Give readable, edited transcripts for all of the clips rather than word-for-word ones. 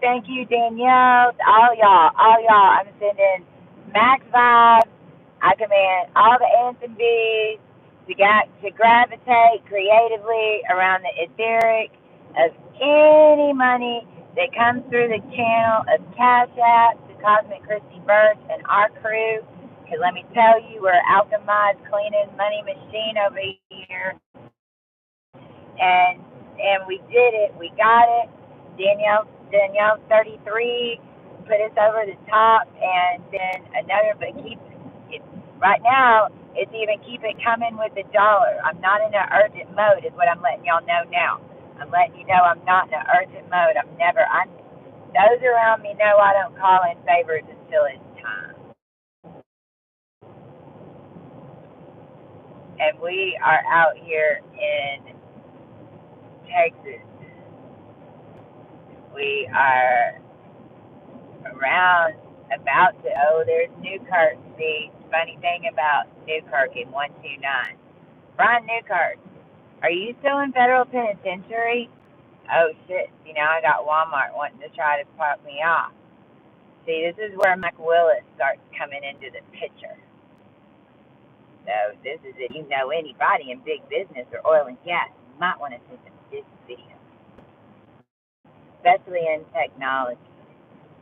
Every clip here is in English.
thank you, Danielle. All y'all. I'm sending max vibes. I command all the Anthem bees to gravitate creatively around the etheric of any money that comes through the channel of Cash App to Cosmic Christy Birch and our crew. Because let me tell you, we're alchemized, cleaning money machine over here. And we did it. We got it. Danielle 33 put us over the top, and then another, but keep it right now. It's even keep it coming with $1. I'm not in an urgent mode, is what I'm letting y'all know now. I'm letting you know I'm not in an urgent mode. Those around me know I don't call in favors until it's time. And we are out here in Texas. We are about to, there's Newkirk. The funny thing about Newkirk in 129. Brian Newkirk, are you still in federal penitentiary? Oh shit, I got Walmart wanting to try to pop me off. See, this is where Mike Willis starts coming into the picture. So this is if you know anybody in big business or oil and gas, you might want to send them this video. Especially in technology,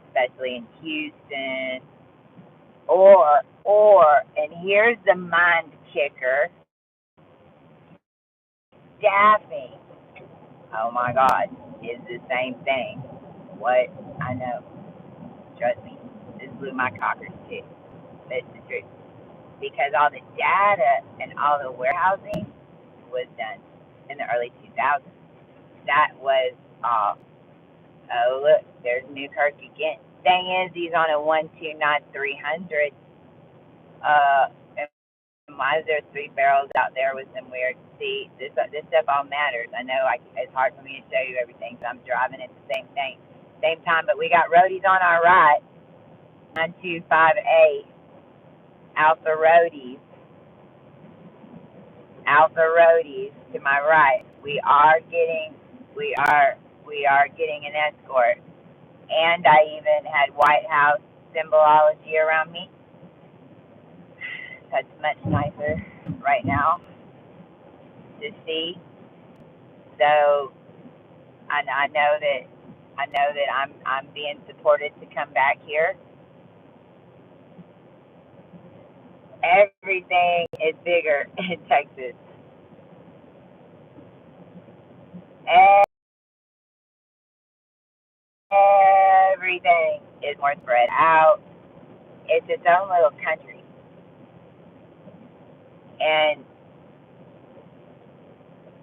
especially in Houston, and here's the mind kicker, staffing, oh my God, is the same thing. What? I know. Trust me, this blew my cockers too. That's the truth. Because all the data and all the warehousing was done in the early 2000s. That was all. Oh, look, there's Newkirk again. Thing is, he's on a 129 300. And why is there 3 barrels out there with some weird? See, this stuff all matters. I know it's hard for me to show you everything, so I'm driving at the same time. But we got roadies on our right, 925A, Alpha roadies to my right. We are getting an escort. And I even had White House symbology around me. That's much nicer right now to see. So I know that I'm being supported to come back here. Everything is bigger in Texas. Everything is more spread out. It's its own little country. And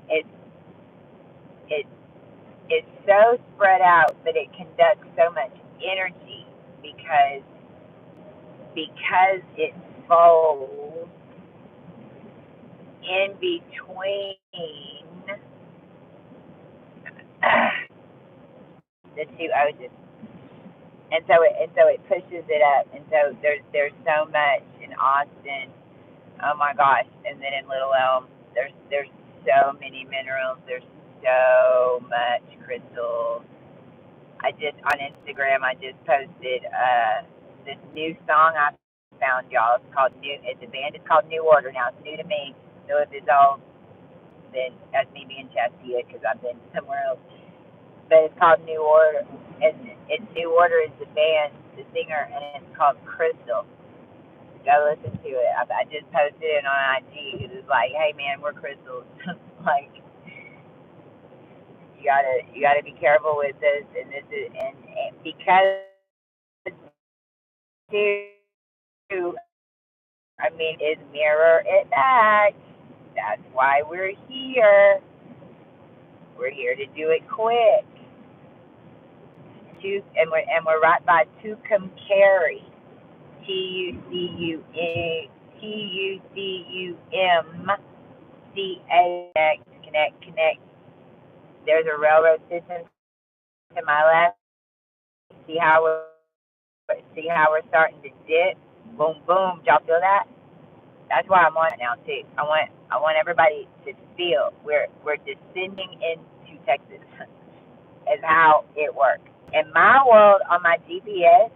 it's so spread out, but it conducts so much energy because it folds in between the two oceans, and so it pushes it up, and so there's so much in Austin. Oh my gosh! And then in Little Elm, there's so many minerals. There's so much crystals. I just on Instagram posted this new song I found, y'all. It's called It's a band. It's called New Order. Now it's new to me. So if it's old, then that's me being chastised because I've been somewhere else. But it's called New Order, and it's New Order is the band, the singer, and it's called Crystal. Go listen to it. I just posted it on IG. It was like, hey man, we're crystals. Like you gotta be careful with this, and this is and because too, I mean, is mirror it back. That's why we're here. We're here to do it quick. And we're right by Tucumcari. TUCUMCA. Connect. There's a railroad system to my left. See how we're starting to dip. Boom, boom. Y'all feel that? That's why I'm on it now too. I want everybody to feel we're descending into Texas. Is how it works. In my world, on my GPS,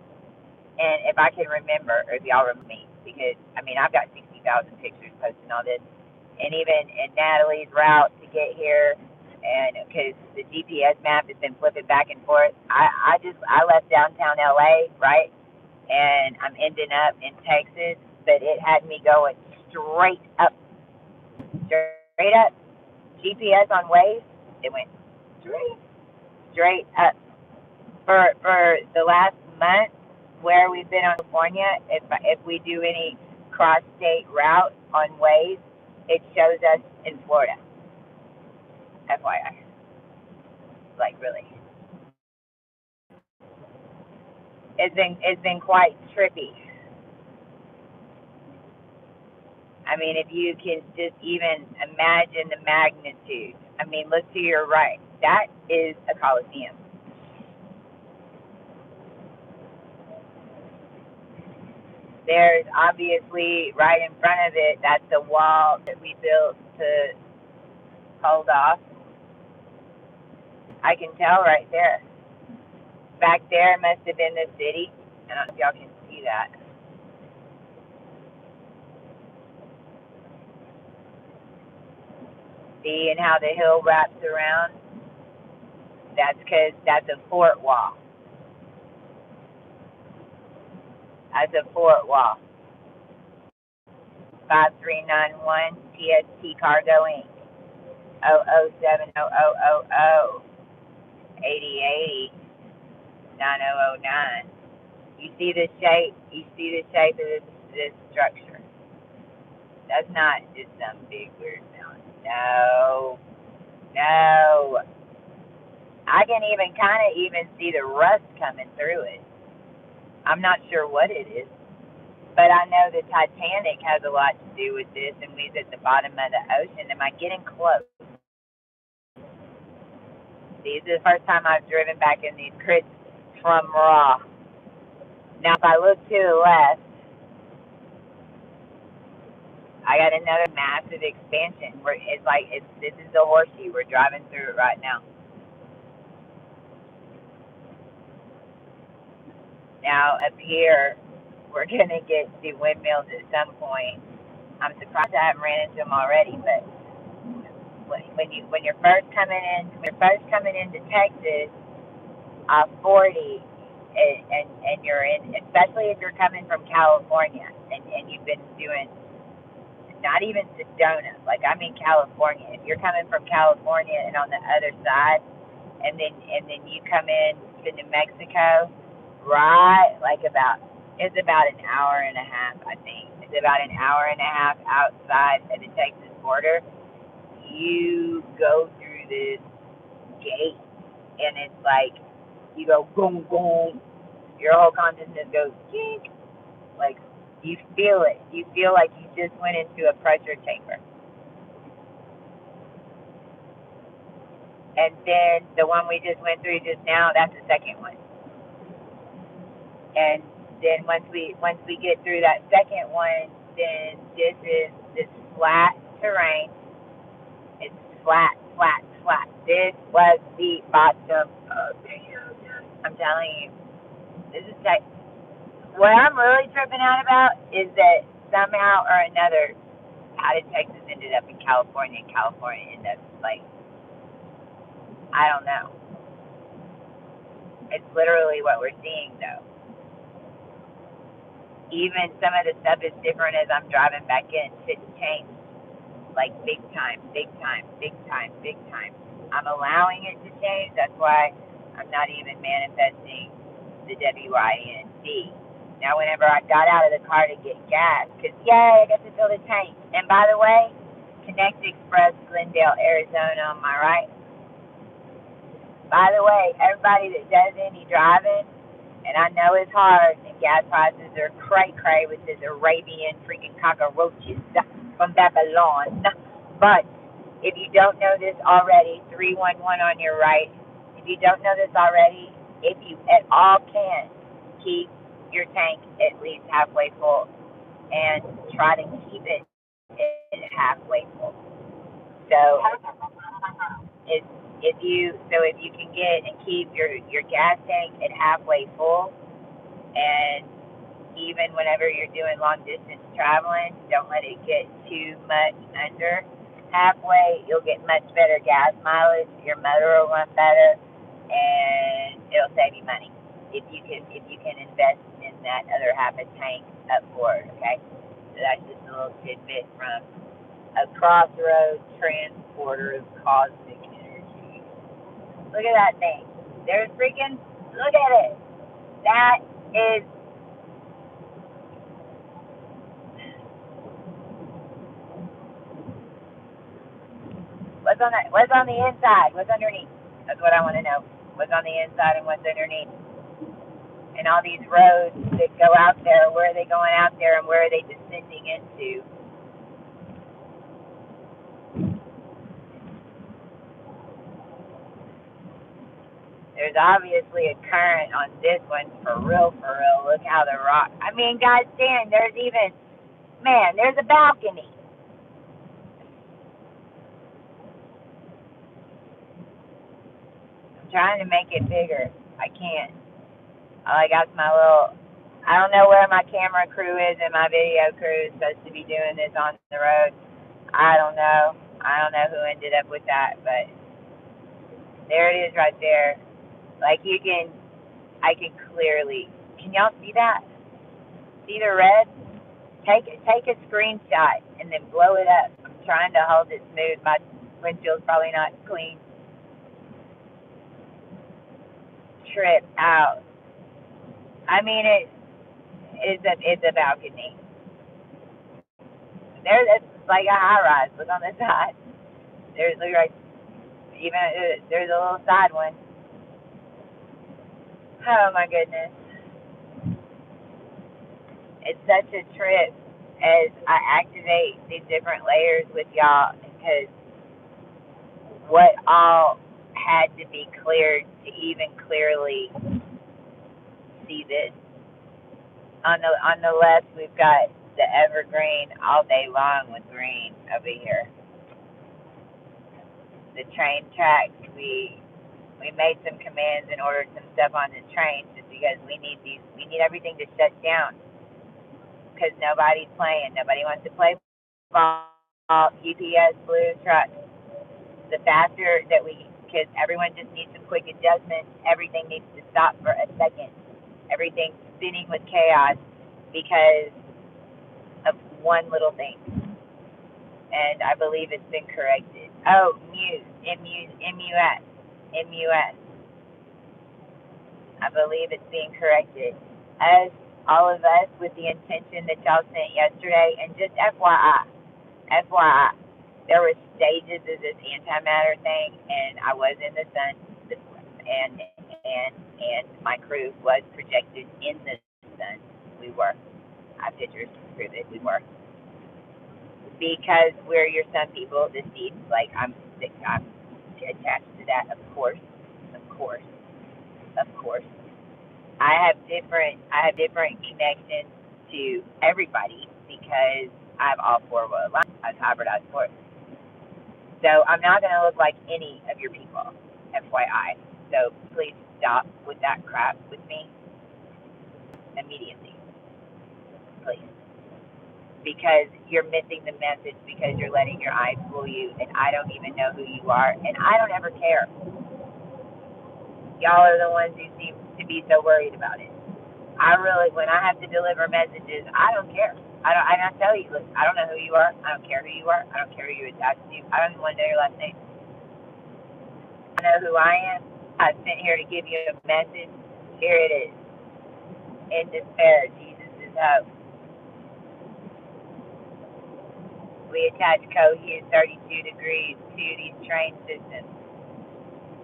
and if I can remember, or if y'all remember me, because I mean I've got 60,000 pictures posting all this, and even in Natalie's route to get here, and because the GPS map has been flipping back and forth, I left downtown LA, right, and I'm ending up in Texas, but it had me going straight up. GPS on Waze, it went straight up. For the last month, where we've been on California, if we do any cross state route on Waze, it shows us in Florida. FYI, like really, it's been quite trippy. I mean, if you can just even imagine the magnitude. I mean, look to your right. That is a coliseum. There's obviously right in front of it. That's the wall that we built to hold off. I can tell right there. Back there must have been the city. I don't know if y'all can see that. See, and how the hill wraps around? That's because that's a fort wall. That's a fort wall. 5391 TST Cargo Inc. 0070000 8080 9009. You see the shape? You see the shape of this structure? That's not just some big weird mountain. No, no. I can even kind of even see the rust coming through it. I'm not sure what it is, but I know the Titanic has a lot to do with this, and we's at the bottom of the ocean. Am I getting close? See, this is the first time I've driven back in these crits from Raw. Now, if I look to the left, I got another massive expansion where it's like this is the horseshoe. We're driving through it right now. Now up here, we're gonna get the windmills at some point. I'm surprised I haven't ran into them already, but when you're first coming into Texas, 40, and you're in, especially if you're coming from California and you've been doing not even Sedona, like I'm in California. If you're coming from California and on the other side, and then you come in to New Mexico, right? It's about an hour and a half, I think. It's about an hour and a half outside of the Texas border. You go through this gate, and it's like you go boom boom. Your whole consciousness goes kink. Like you feel it. You feel like you just went into a pressure chamber. And then the one we just went through just now, that's the second one. And then once we get through that second one, then this is this flat terrain. It's flat, flat, flat. This was the bottom of the ocean. I'm telling you, this is like what I'm really tripping out about is that somehow or another, how did Texas ended up in California, and California ended up like I don't know. It's literally what we're seeing though. Even some of the stuff is different as I'm driving back in. It's changed. Like big time, big time, big time, big time. I'm allowing it to change. That's why I'm not even manifesting the WIND. Now, whenever I got out of the car to get gas, because yay, I get to fill the tank. And by the way, Connect Express, Glendale, Arizona on my right. By the way, everybody that does any driving, and I know it's hard, and gas prices are cray-cray with this Arabian freaking cockroaches from Babylon. But if you don't know this already, 311 on your right, if you don't know this already, if you at all can, keep your tank at least halfway full and try to keep it halfway full. So it's if you can get and keep your gas tank at halfway full, and even whenever you're doing long distance traveling, don't let it get too much under halfway. You'll get much better gas mileage. Your motor will run better, and it'll save you money if you can invest in that other half a tank up forward. Okay, so that's just a little tidbit from a crossroads transporter of cosmic energy. Look at that thing. There's freaking. Look at it. That is. What's on the inside? What's underneath? That's what I want to know. What's on the inside and what's underneath? And all these roads that go out there, where are they going out there and where are they descending into? There's obviously a current on this one, for real, for real. Look how the rock. I mean, guys, Dan, there's even, man, there's a balcony. I'm trying to make it bigger. I can't. All I got my little, I don't know where my camera crew is and my video crew is supposed to be doing this on the road. I don't know. I don't know who ended up with that, but there it is right there. Like I can clearly, can y'all see that? See the red? Take a screenshot and then blow it up. I'm trying to hold it smooth. My windshield's probably not clean. Trip out. I mean, it's a balcony. It's like a high rise. Look on the side. Look right. Even there's a little side one. Oh my goodness. It's such a trip as I activate these different layers with y'all, because what all had to be cleared to even clearly see this. On the left, we've got the evergreen all day long with green over here. The train tracks, we made some commands and ordered some stuff on the train just because we need everything to shut down, because nobody's playing. Nobody wants to play ball. UPS, blue truck. The faster that because everyone just needs some quick adjustments. Everything needs to stop for a second. Everything's spinning with chaos because of one little thing. And I believe it's been corrected. Oh, MUS. I believe it's being corrected. All of us, with the intention that y'all sent yesterday, and just FYI, there were stages of this antimatter thing, and I was in the sun, and my crew was projected in the sun. We were. I have pictures to prove it. We were. Because we're your sun people, this seed, like I'm attached to that, of course. I have different connections to everybody because I have all four lines. I've hybridized for it. So I'm not going to look like any of your people, FYI. So please stop with that crap with me immediately, please. Because you're missing the message, because you're letting your eyes fool you, and I don't even know who you are, and I don't ever care. Y'all are the ones who seem to be so worried about it. When I have to deliver messages, I don't care. I tell you, look, I don't know who you are. I don't care who you are. I don't care who you're attached to. I don't even want to know your last name. I know who I am. I sent here to give you a message. Here it is. In despair, Jesus is hope. We attach cohue 32 degrees to these train systems.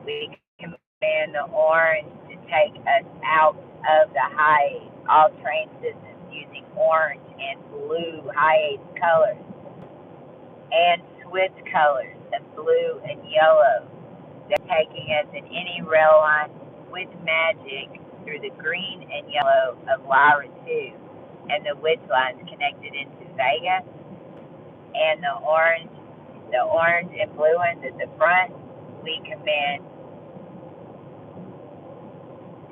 We command the orange to take us out of the high all train systems using orange and blue high colors and switch colors of blue and yellow. They're taking us in any rail line with magic through the green and yellow of Lyra 2 and the witch lines connected into Vega, and the orange and blue ones at the front we commend